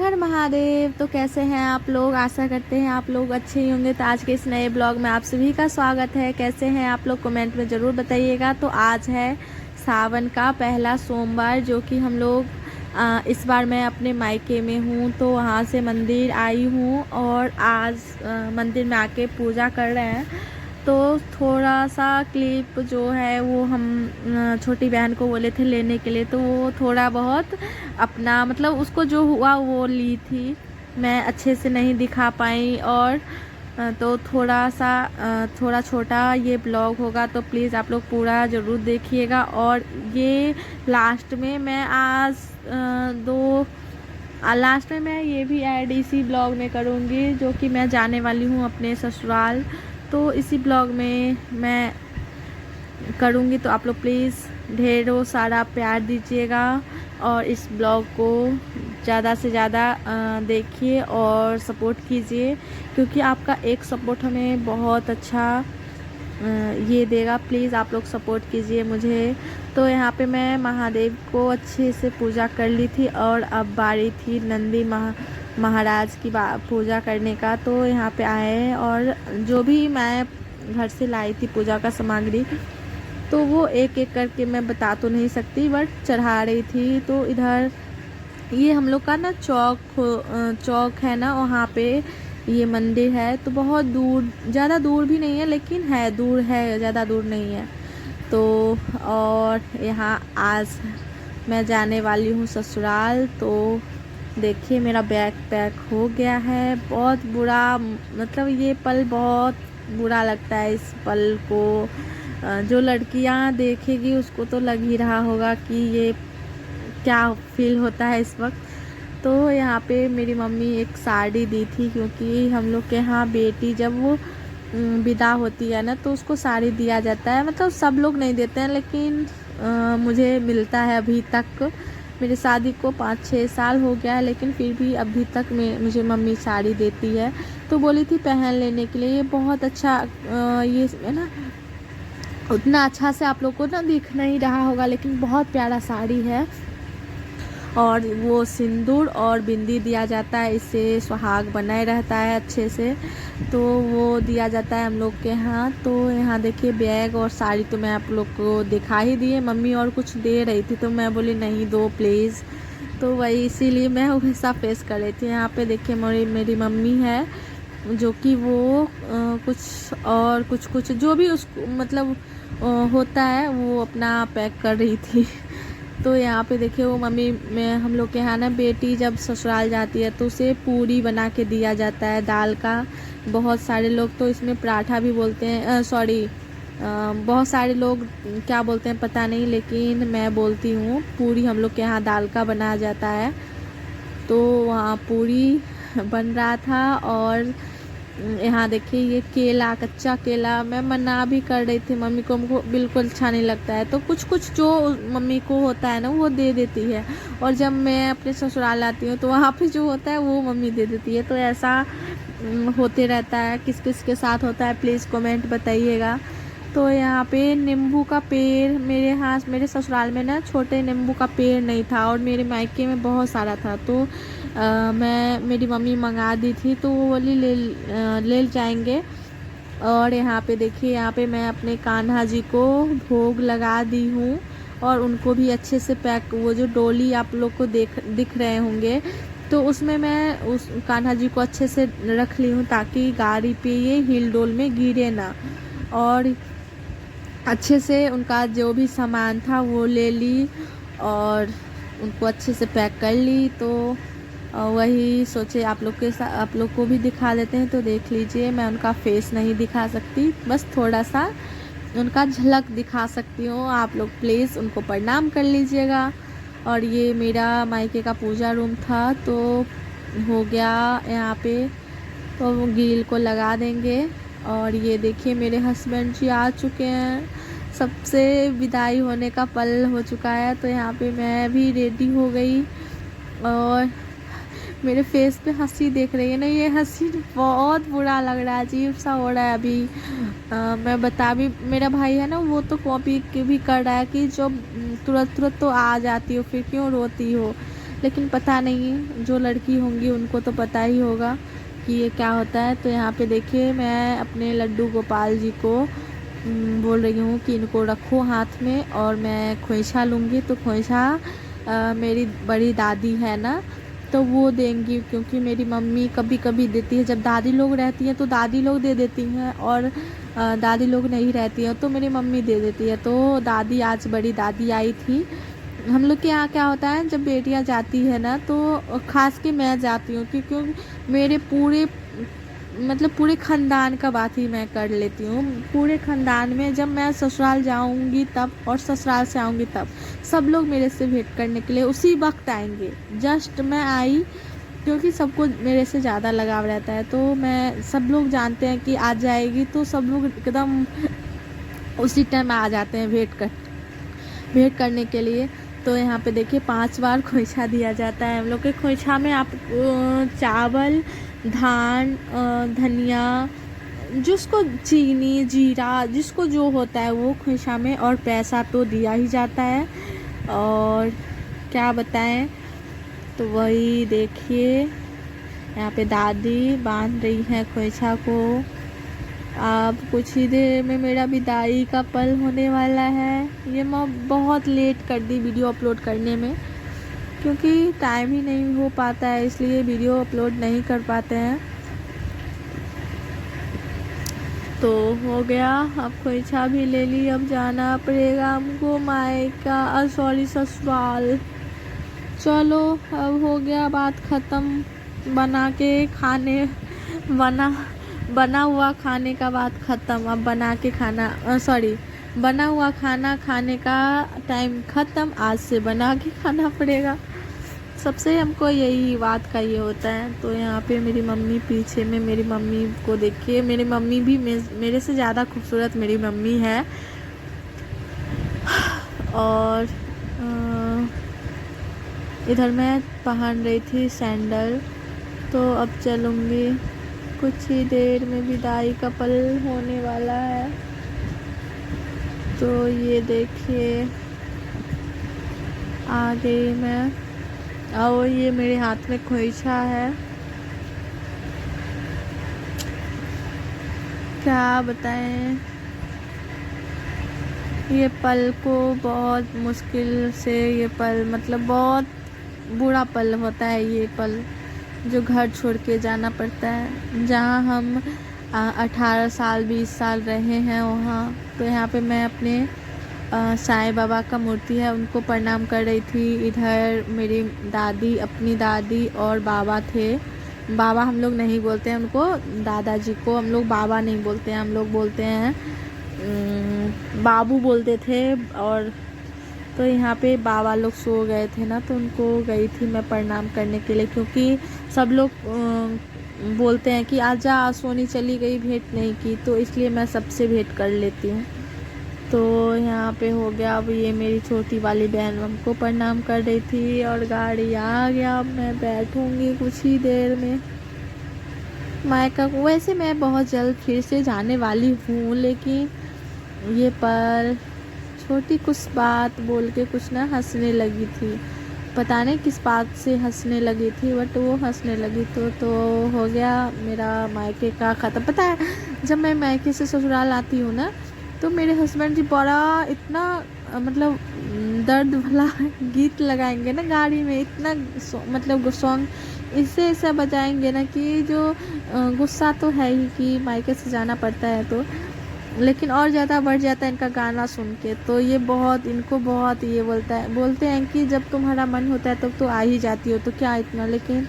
हर महादेव। तो कैसे हैं आप लोग? आशा करते हैं आप लोग अच्छे ही होंगे। तो आज के इस नए ब्लॉग में आप सभी का स्वागत है। कैसे हैं आप लोग कमेंट में ज़रूर बताइएगा। तो आज है सावन का पहला सोमवार, जो कि हम लोग इस बार मैं अपने मायके में हूँ, तो वहाँ से मंदिर आई हूँ और आज मंदिर में आके पूजा कर रहे हैं। तो थोड़ा सा क्लिप जो है वो हम छोटी बहन को बोले थे लेने के लिए, तो वो थोड़ा बहुत अपना मतलब उसको जो हुआ वो ली थी, मैं अच्छे से नहीं दिखा पाई। और तो थोड़ा छोटा ये ब्लॉग होगा, तो प्लीज़ आप लोग पूरा ज़रूर देखिएगा। और ये लास्ट में मैं आज लास्ट में मैं ये भी ऐड इसी ब्लॉग में करूँगी, जो कि मैं जाने वाली हूँ अपने ससुराल, तो इसी ब्लॉग में मैं करूँगी। तो आप लोग प्लीज़ ढेरों सारा प्यार दीजिएगा और इस ब्लॉग को ज़्यादा से ज़्यादा देखिए और सपोर्ट कीजिए, क्योंकि आपका एक सपोर्ट हमें बहुत अच्छा ये देगा। प्लीज़ आप लोग सपोर्ट कीजिए मुझे। तो यहाँ पे मैं महादेव को अच्छे से पूजा कर ली थी और अब बारी थी नंदी महाराज की पूजा करने का। तो यहाँ पे आए और जो भी मैं घर से लाई थी पूजा का सामग्री, तो वो एक एक करके मैं बता तो नहीं सकती, बट चढ़ा रही थी। तो इधर ये हम लोग का ना चौक है ना, वहाँ पे ये मंदिर है। तो बहुत दूर, ज़्यादा दूर भी नहीं है, लेकिन है दूर है, ज़्यादा दूर नहीं है। तो और यहाँ आज मैं जाने वाली हूँ ससुराल। तो देखिए मेरा बैग पैक हो गया है। बहुत बुरा, मतलब ये पल बहुत बुरा लगता है। इस पल को जो लड़कियाँ देखेगी उसको तो लग ही रहा होगा कि ये क्या फील होता है इस वक्त। तो यहाँ पे मेरी मम्मी एक साड़ी दी थी, क्योंकि हम लोग के यहाँ बेटी जब वो विदा होती है ना, तो उसको साड़ी दिया जाता है। मतलब सब लोग नहीं देते हैं, लेकिन मुझे मिलता है अभी तक। मेरी शादी को 5-6 साल हो गया है, लेकिन फिर भी अभी तक मुझे मम्मी साड़ी देती है। तो बोली थी पहन लेने के लिए। ये बहुत अच्छा ये है ना, उतना अच्छा से आप लोग को ना दिख नहीं रहा होगा, लेकिन बहुत प्यारा साड़ी है। और वो सिंदूर और बिंदी दिया जाता है, इससे सुहाग बनाए रहता है अच्छे से। तो वो दिया जाता है हम लोग के यहाँ। तो यहाँ देखिए बैग और साड़ी तो मैं आप लोग को दिखा ही दी है। मम्मी और कुछ दे रही थी, तो मैं बोली नहीं दो प्लीज़। तो वही इसीलिए मैं वैसा फेस कर रही थी। यहाँ पे देखिए मेरी मम्मी है, जो कि वो कुछ जो भी उसको मतलब होता है वो अपना पैक कर रही थी। तो यहाँ पे देखिए वो मम्मी में हम लोग के यहाँ ना बेटी जब ससुराल जाती है तो उसे पूरी बना के दिया जाता है दाल का। बहुत सारे लोग तो इसमें पराठा भी बोलते हैं, बहुत सारे लोग क्या बोलते हैं पता नहीं, लेकिन मैं बोलती हूँ पूरी। हम लोग के यहाँ दाल का बनाया जाता है। तो वहाँ पूरी बन रहा था। और यहाँ देखिए ये केला, कच्चा केला मैं मना भी कर रही थी मम्मी को, हमको बिल्कुल अच्छा नहीं लगता है। तो कुछ कुछ जो मम्मी को होता है ना वो दे देती है, और जब मैं अपने ससुराल आती हूँ तो वहाँ पे जो होता है वो मम्मी दे देती है। तो ऐसा होते रहता है। किस किस के साथ होता है प्लीज़ कमेंट बताइएगा। तो यहाँ पे नींबू का पेड़ मेरे ससुराल में ना छोटे नींबू का पेड़ नहीं था, और मेरे मायके में बहुत सारा था। तो मेरी मम्मी मंगा दी थी, तो वो बोली ले जाएंगे। और यहाँ पे देखिए, यहाँ पे मैं अपने कान्हा जी को भोग लगा दी हूँ, और उनको भी अच्छे से पैक, वो जो डोली आप लोग को दिख रहे होंगे, तो उसमें मैं उस कान्हा जी को अच्छे से रख ली हूँ, ताकि गाड़ी पे ये हिल डोल में गिरे ना। और अच्छे से उनका जो भी सामान था वो ले ली और उनको अच्छे से पैक कर ली। तो वही सोचे आप लोग को भी दिखा देते हैं। तो देख लीजिए, मैं उनका फेस नहीं दिखा सकती, बस थोड़ा सा उनका झलक दिखा सकती हूँ। आप लोग प्लीज़ उनको प्रणाम कर लीजिएगा। और ये मेरा मायके का पूजा रूम था, तो हो गया यहाँ पे। तो वो ग्रिल को लगा देंगे। और ये देखिए मेरे हस्बैंड जी आ चुके हैं, सबसे विदाई होने का पल हो चुका है। तो यहाँ पे मैं भी रेडी हो गई, और मेरे फेस पे हंसी देख रही है ना, ये हंसी बहुत बुरा लग रहा है, अजीब सा हो रहा है अभी। मैं बता भी, मेरा भाई है ना वो तो कॉपी भी कर रहा है कि जो तुरंत तुरंत तो आ जाती हो, फिर क्यों रोती हो। लेकिन पता नहीं, जो लड़की होंगी उनको तो पता ही होगा कि ये क्या होता है। तो यहाँ पे देखिए मैं अपने लड्डू गोपाल जी को बोल रही हूँ कि इनको रखो हाथ में, और मैं खोइछा लूँगी। तो खोइछा मेरी बड़ी दादी है ना, तो वो देंगी, क्योंकि मेरी मम्मी कभी कभी देती है। जब दादी लोग रहती हैं तो दादी लोग दे देती हैं, और दादी लोग नहीं रहती हैं तो मेरी मम्मी दे देती है। तो दादी, आज बड़ी दादी आई थी। हम लोग के यहाँ क्या होता है, जब बेटियाँ जाती है ना तो खास के मैं जाती हूँ, क्योंकि मेरे पूरे पूरे ख़ानदान का बात ही मैं कर लेती हूँ। पूरे ख़ानदान में जब मैं ससुराल जाऊँगी तब, और ससुराल से आऊँगी तब, सब लोग मेरे से भेंट करने के लिए उसी वक्त आएंगे। जस्ट मैं आई, क्योंकि सबको मेरे से ज़्यादा लगाव रहता है, तो मैं, सब लोग जानते हैं कि आज जाएगी, तो सब लोग एकदम उसी टाइम आ जाते हैं भेंट करने के लिए। तो यहाँ पे देखिए 5 बार खोइछा दिया जाता है। हम लोग के खोइछा में आप चावल, धान, धनिया, जिसको चीनी, जीरा, जिसको जो होता है वो खोइछा में, और पैसा तो दिया ही जाता है। और क्या बताएं, तो वही देखिए यहाँ पे दादी बांध रही हैं खोइछा को। अब कुछ ही देर में मेरा विदाई का पल होने वाला है। ये मैं बहुत लेट कर दी वीडियो अपलोड करने में, क्योंकि टाइम ही नहीं हो पाता है, इसलिए वीडियो अपलोड नहीं कर पाते हैं। तो हो गया, अब खोइछा भी ले ली, अब जाना पड़ेगा हमको मायका, सॉरी ससुराल। चलो अब हो गया, बात ख़त्म। बना हुआ खाने का बात ख़त्म। अब बना हुआ खाना खाने का टाइम ख़त्म। आज से बना के खाना पड़ेगा। सबसे हमको यही बात का ये होता है। तो यहाँ पे मेरी मम्मी पीछे में, मेरी मम्मी को देखिए, मेरी मम्मी भी मेरे से ज़्यादा खूबसूरत मेरी मम्मी है। और इधर मैं पहन रही थी सैंडल, तो अब चलूँगी। कुछ ही देर में विदाई का पल होने वाला है। तो ये देखिए आ गई मैं, और ये मेरे हाथ में खोइछा है। क्या बताएं, ये पल को बहुत मुश्किल से, ये पल बहुत बुरा पल होता है। ये पल जो घर छोड़ के जाना पड़ता है, जहाँ हम 18 साल 20 साल रहे हैं वहाँ। तो यहाँ पे मैं अपने साईं बाबा का मूर्ति है उनको प्रणाम कर रही थी। इधर मेरी दादी, अपनी दादी और बाबा थे। बाबा हम लोग नहीं बोलते हैं उनको, दादाजी को हम लोग बाबा नहीं बोलते हैं, हम लोग बोलते हैं बाबू बोलते थे। और तो यहाँ पे बाबा लोग सो गए थे ना, तो उनको गई थी मैं प्रणाम करने के लिए, क्योंकि सब लोग बोलते हैं कि आजा, सोनी चली गई, भेंट नहीं की, तो इसलिए मैं सबसे भेंट कर लेती हूँ। तो यहाँ पे हो गया। अब ये मेरी छोटी वाली बहन हमको प्रणाम कर रही थी, और गाड़ी आ गया। अब मैं बैठूँगी कुछ ही देर में मायका को। वैसे मैं बहुत जल्द फिर से जाने वाली हूँ, लेकिन ये पर छोटी कुछ बात बोल के कुछ ना हंसने लगी थी। पता नहीं किस बात से हंसने लगी थी, बट वो हंसने लगी। तो हो गया मेरा मायके का ख़त्म। पता है, जब मैं मायके से ससुराल आती हूँ ना, तो मेरे हस्बैंड जी बड़ा इतना दर्द भला गीत लगाएंगे ना गाड़ी में, इतना सॉन्ग इससे ऐसा बजाएंगे ना कि जो गुस्सा तो है ही कि मायके से जाना पड़ता है, तो लेकिन और ज़्यादा बढ़ जाता है इनका गाना सुन के। तो ये इनको बहुत ये बोलते हैं कि जब तुम्हारा मन होता है तब तो आ ही जाती हो, तो क्या इतना। लेकिन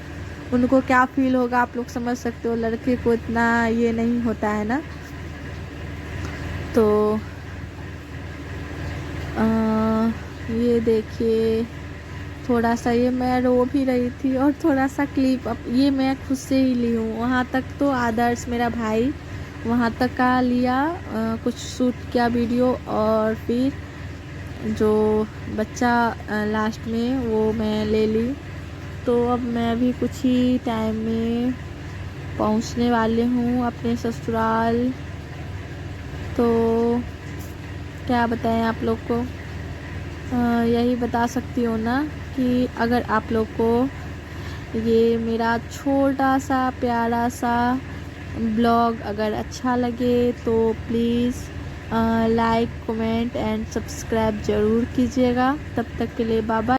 उनको क्या फील होगा आप लोग समझ सकते हो, लड़के को इतना ये नहीं होता है ना। तो ये देखिए थोड़ा सा, ये मैं रो भी रही थी, और थोड़ा सा क्लिप ये मैं खुद से ही ली हूँ। वहाँ तक तो आदर्श मेरा भाई वहाँ तक का लिया, कुछ शूट किया वीडियो, और फिर जो बच्चा लास्ट में वो मैं ले ली। तो अब मैं भी कुछ ही टाइम में पहुँचने वाले हूँ अपने ससुराल। तो क्या बताएं आप लोग को, यही बता सकती हूँ ना कि अगर आप लोग को ये मेरा छोटा सा प्यारा सा ब्लॉग अगर अच्छा लगे तो please like comment and subscribe ज़रूर कीजिएगा। तब तक के लिए बाय बाय।